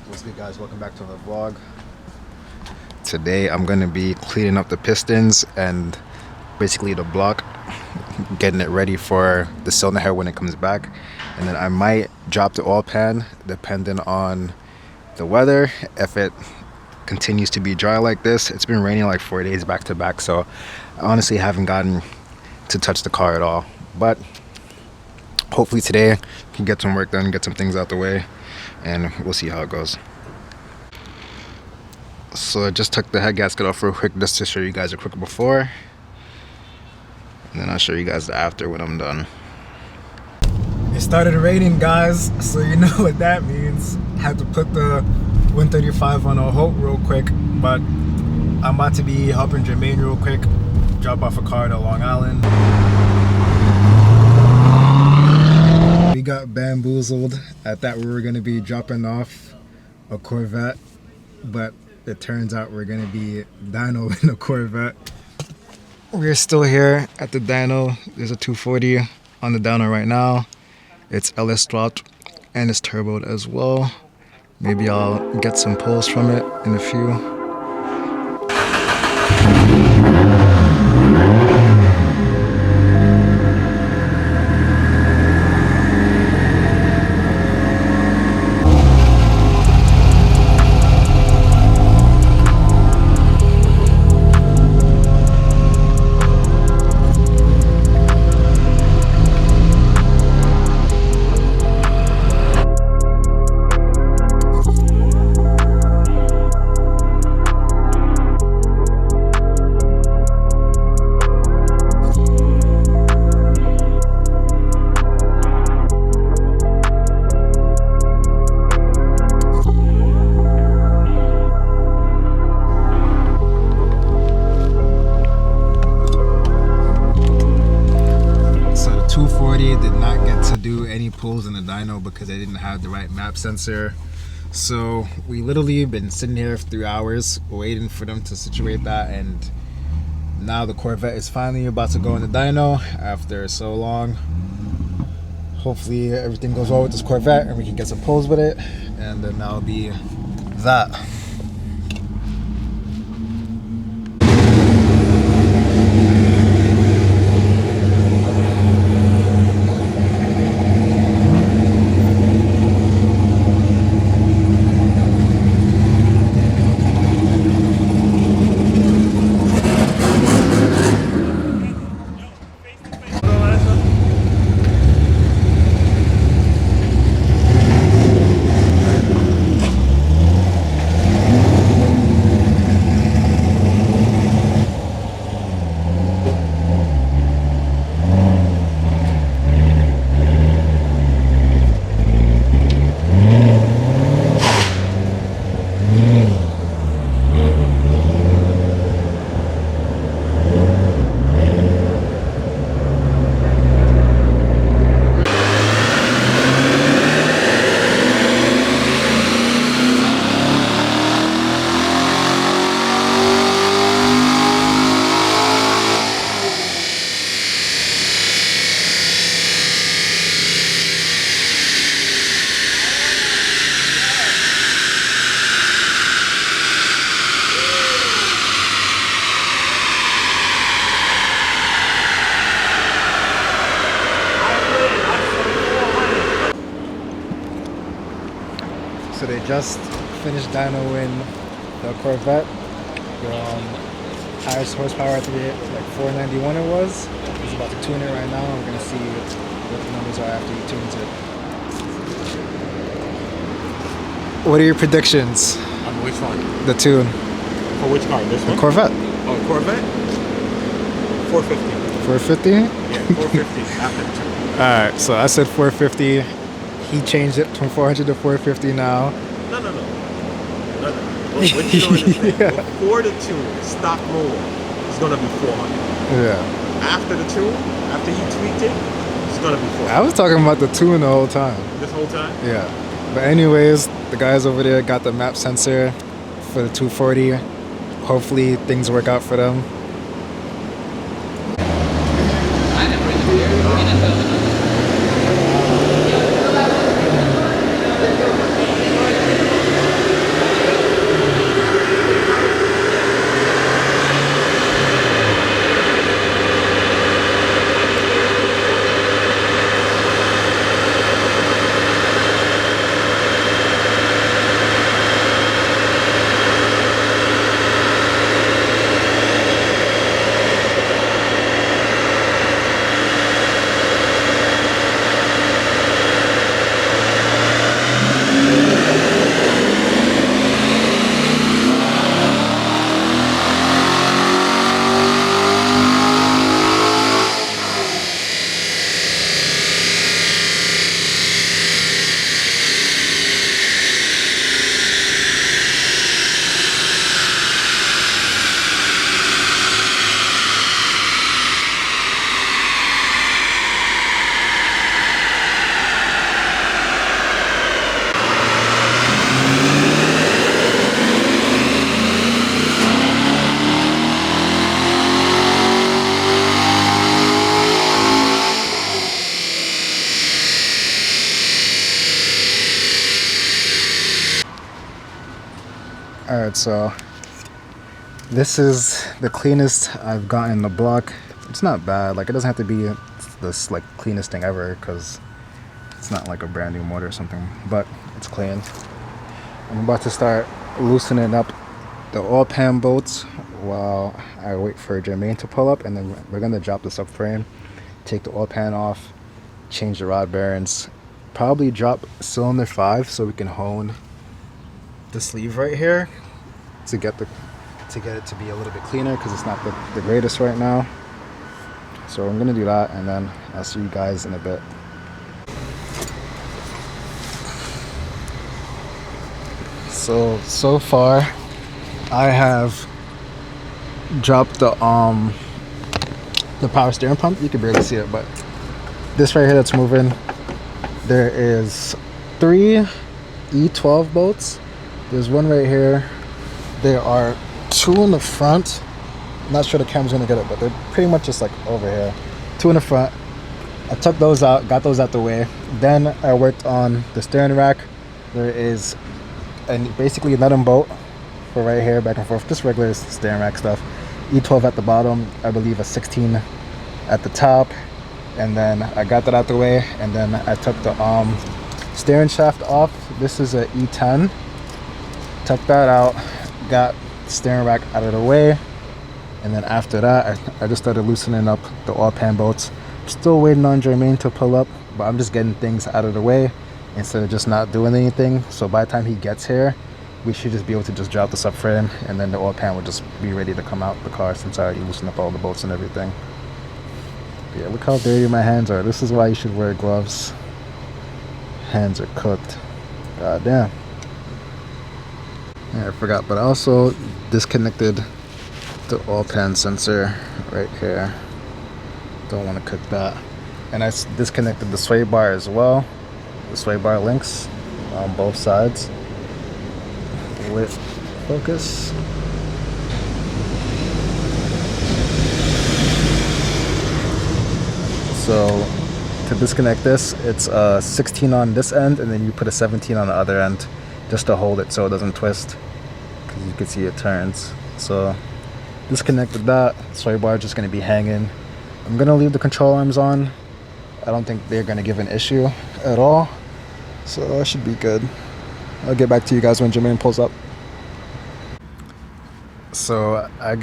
What's good, guys? Welcome back to another vlog. Today I'm going to be cleaning up the pistons and basically the block, getting it ready for the cylinder head when it comes back. And then I might drop the oil pan depending on the weather. If it continues to be dry like this, it's been raining like 4 days back to back, so I honestly haven't gotten to touch the car at all. But hopefully today I can get some work done, get some things out the way, and we'll see how it goes. So I just took the head gasket off real quick just to show you guys a quick before, and then I'll show you guys the after when I'm done. It started raining, guys, so you know what that means. I had to put the 135 on a halt real quick, but I'm about to be helping Jermaine real quick drop off a car to Long Island. We got bamboozled. I thought we were going to be dropping off a Corvette, but it turns out we're going to be dyno in a Corvette. We're still here at the dyno. There's a 240 on the dyno right now. It's LS dropped and it's turboed as well. Maybe I'll get some pulls from it in a few. Did not get to do any pulls in the dyno because I didn't have the right map sensor. So we literally been sitting here for 3 hours waiting for them to situate that, and now the Corvette is finally about to go in the dyno after so long. Hopefully everything goes well with this Corvette and we can get some pulls with it, and then that'll be that. So they just finished dynoing the Corvette. The highest horsepower, I think like 491 it was. He's about to tune it right now. We're gonna see what the numbers are after he tunes it. What are your predictions? On which one? The tune. For which car? This one? The Corvette. Oh, Corvette? 450. 450? Yeah, 450 after the tune. Alright, so I said 450. He changed it from 400 to 450 now. No. What you don't understand? Yeah. Before the tune, stock roll is gonna be 400. Yeah. After the tune, after he tweaked it, it's gonna be 400. I was talking about the tune the whole time. This whole time? Yeah. But anyways, the guys over there got the map sensor for the 240. Hopefully things work out for them. Alright, so this is the cleanest I've gotten the block. It's not bad. Like, it doesn't have to be this like cleanest thing ever because it's not like a brand new motor or something, but it's clean. I'm about to start loosening up the oil pan bolts while I wait for Jermaine to pull up, and then we're gonna drop the subframe, take the oil pan off, change the rod bearings, probably drop cylinder 5 so we can hone the sleeve right here to get it to be a little bit cleaner because it's not the greatest right now. So I'm gonna do that, and then I'll see you guys in a bit. So far I have dropped the power steering pump. You can barely see it, but this right here that's moving, there is 3 E12 bolts. There's one right here. There are 2 in the front. I'm not sure the camera's gonna get it, but they're pretty much just like over here. 2 in the front. I took those out, got those out the way. Then I worked on the steering rack. There is basically a nut and bolt for right here, back and forth, just regular steering rack stuff. E12 at the bottom, I believe a 16 at the top, and then I got that out the way, and then I took the steering shaft off. This is a E10. Took that out, got the steering rack out of the way, and then after that I just started loosening up the oil pan bolts. Still waiting on Jermaine to pull up, but I'm just getting things out of the way instead of just not doing anything. So by the time he gets here, we should just be able to just drop the subframe, and then the oil pan will just be ready to come out the car since I already loosened up all the bolts and everything. But yeah, look how dirty my hands are. This is why you should wear gloves. Hands are cooked. God damn. Yeah, I forgot, but I also disconnected the oil pan sensor right here. Don't want to cook that. And I disconnected the sway bar as well. The sway bar links on both sides. With focus. So to disconnect this, it's a 16 on this end, and then you put a 17 on the other end just to hold it so it doesn't twist, because you can see it turns. So disconnected that. Sway bar just going to be hanging. I'm going to leave the control arms on. I don't think they're going to give an issue at all, so that should be good. I'll get back to you guys when Jermaine pulls up. So I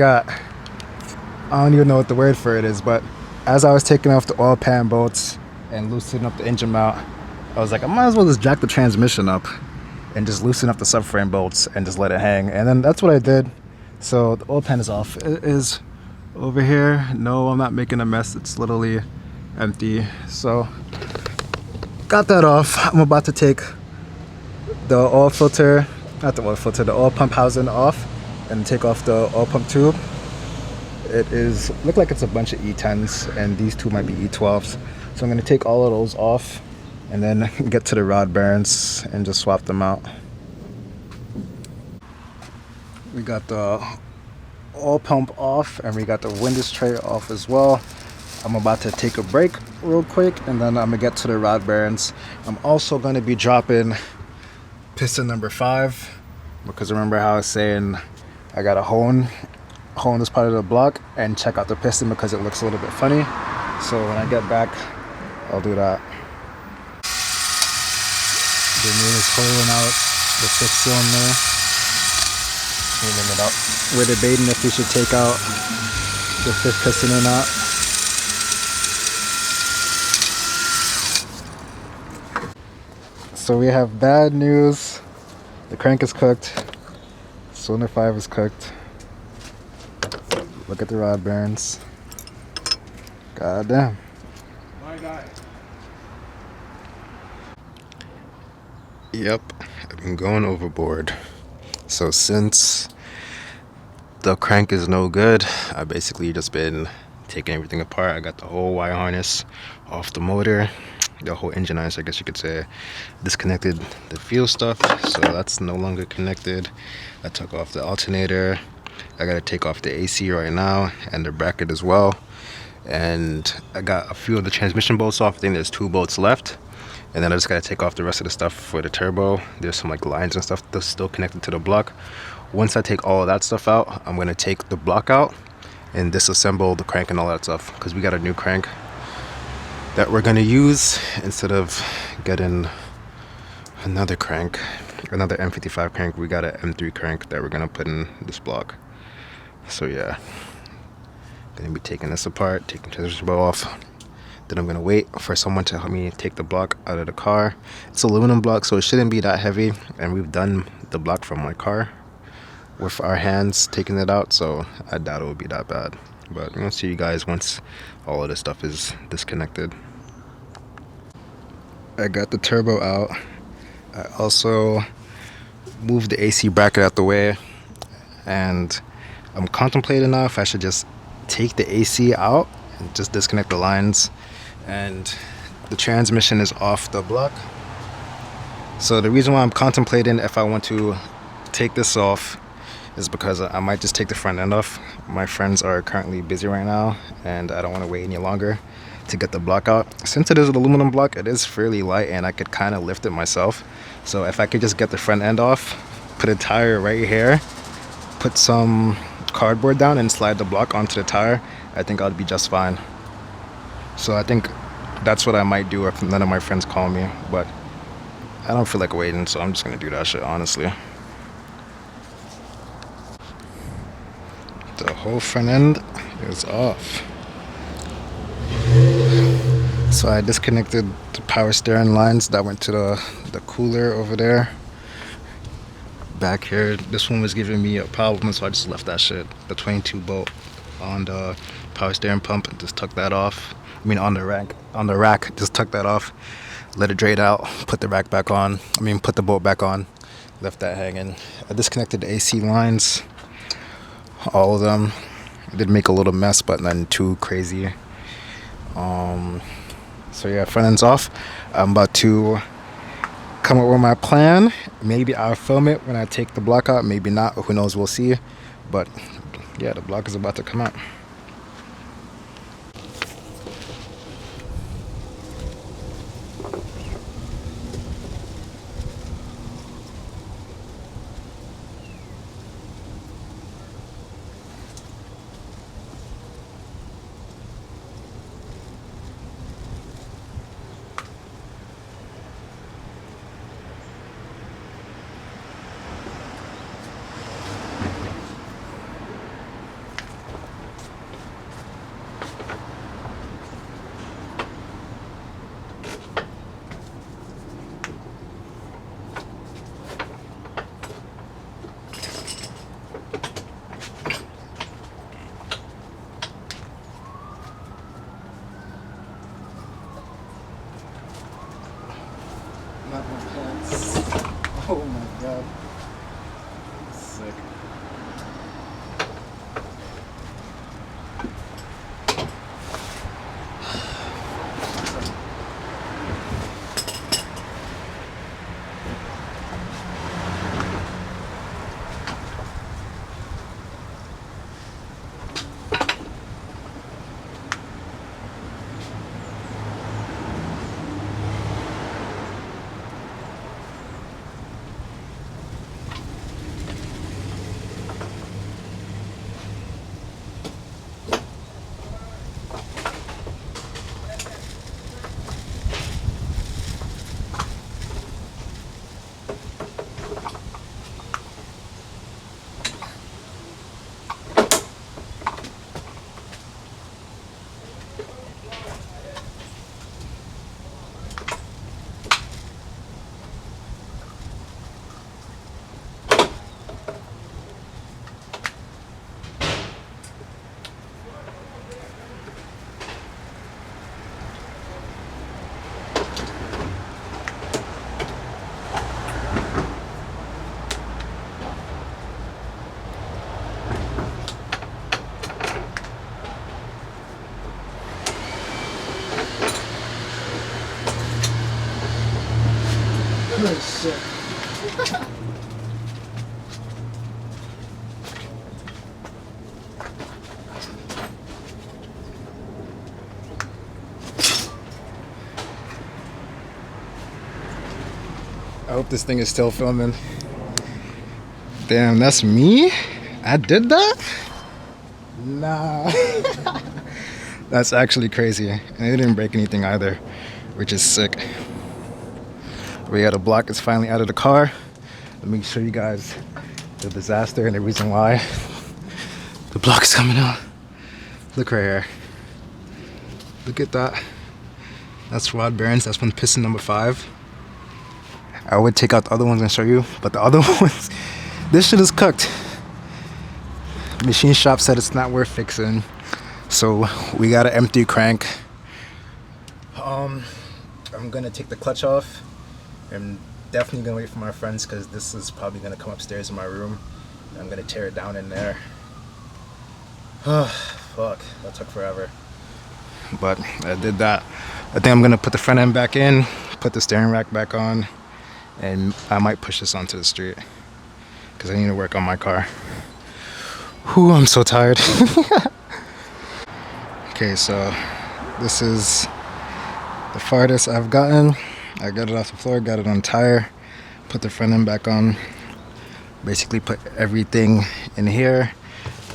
don't even know what the word for it is, but as I was taking off the oil pan bolts and loosening up the engine mount, I was like, I might as well just jack the transmission up and just loosen up the subframe bolts and just let it hang. And then that's what I did. So the oil pan is off. It is over here. No, I'm not making a mess. It's literally empty. So got that off. I'm about to take the oil filter, not the oil filter, the oil pump housing off, and take off the oil pump tube. It look like it's a bunch of E10s, and these 2 might be E12s. So I'm going to take all of those off and then get to the rod bearings and just swap them out. We got the oil pump off, and we got the windows tray off as well. I'm about to take a break real quick, and then I'm going to get to the rod bearings. I'm also going to be dropping piston number 5, because remember how I was saying I got to hone this part of the block and check out the piston because it looks a little bit funny. So when I get back, I'll do that. Jermaine is holding out the 5th cylinder. Cleaning it up. We're debating if we should take out the 5th piston or not. So we have bad news. The crank is cooked. Cylinder 5 is cooked. Look at the rod bearings. God damn. My guy. Yep, I've been going overboard. So since the crank is no good, I basically just been taking everything apart. I got the whole wire harness off the motor, the whole engine harness, I guess you could say. Disconnected the fuel stuff, so that's no longer connected. I took off the alternator. I gotta take off the AC right now and the bracket as well. And I got a few of the transmission bolts off. I think there's 2 bolts left. And then I just gotta take off the rest of the stuff for the turbo. There's some like lines and stuff that's still connected to the block. Once I take all of that stuff out, I'm gonna take the block out and disassemble the crank and all that stuff, because we got a new crank that we're gonna use instead of getting another crank, another N55 crank. We got an M3 crank that we're gonna put in this block. So yeah, gonna be taking this apart, taking the transmission off. Then I'm gonna wait for someone to help me take the block out of the car. It's aluminum block, so it shouldn't be that heavy, and we've done the block from my car with our hands taking it out, so I doubt it will be that bad. But I'm gonna see you guys once all of this stuff is disconnected. I got the turbo out. I also moved the AC bracket out the way, and I'm contemplating now if I should just take the AC out and just disconnect the lines. And the transmission is off the block, so the reason why I'm contemplating if I want to take this off is because I might just take the front end off. My friends are currently busy right now, and I don't want to wait any longer to get the block out. Since it is an aluminum block, it is fairly light, and I could kind of lift it myself. So if I could just get the front end off, put a tire right here, put some cardboard down and slide the block onto the tire, I think I'd be just fine. So I think that's what I might do if none of my friends call me, but I don't feel like waiting, so I'm just gonna do that shit, honestly. The whole front end is off. So I disconnected the power steering lines that went to the cooler over there. Back here, this one was giving me a problem, so I just left that shit, the 22 bolt on the power steering pump, and just took that off. I mean on the rack, just took that off, let it drain out, put the rack back on, put the bolt back on, left that hanging. I disconnected the AC lines, all of them. I did make a little mess, but nothing too crazy. So yeah, front end's off. I'm about to come up with my plan. Maybe I'll film it when I take the block out, maybe not, who knows, we'll see. But yeah, the block is about to come out. Not my pants. Oh my god. Sick. Good shit. I hope this thing is still filming. Damn, that's me? I did that? Nah. That's actually crazy. And it didn't break anything either, which is sick. But yeah, the block is finally out of the car. Let me show you guys the disaster and the reason why the block is coming out. Look right here. Look at that. That's rod bearings. That's from piston number 5. I would take out the other ones and show you, but the other ones, this shit is cooked. Machine shop said it's not worth fixing, so we got an empty crank. I'm gonna take the clutch off. I'm definitely gonna wait for my friends because this is probably gonna come upstairs in my room. I'm gonna tear it down in there. Fuck, that took forever. But I did that. I think I'm gonna put the front end back in, put the steering rack back on, and I might push this onto the street because I need to work on my car. Whew, I'm so tired. Okay, so this is the farthest I've gotten. I got it off the floor, got it on tire, put the front end back on, basically put everything in here,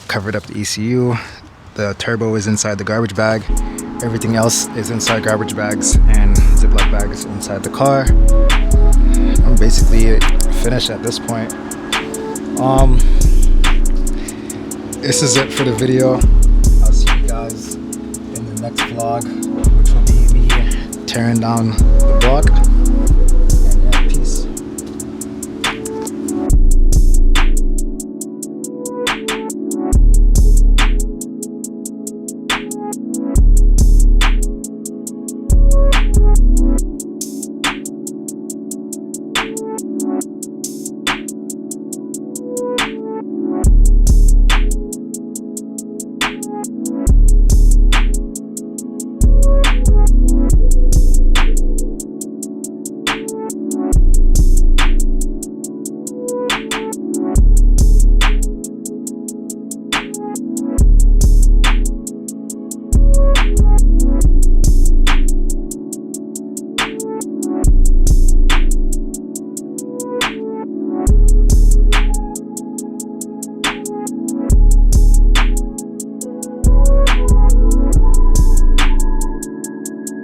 covered up the ECU. The turbo is inside the garbage bag. Everything else is inside garbage bags and Ziploc bags inside the car. I'm basically finished at this point. This is it for the video. I'll see you guys in the next vlog, which will be me tearing down the block.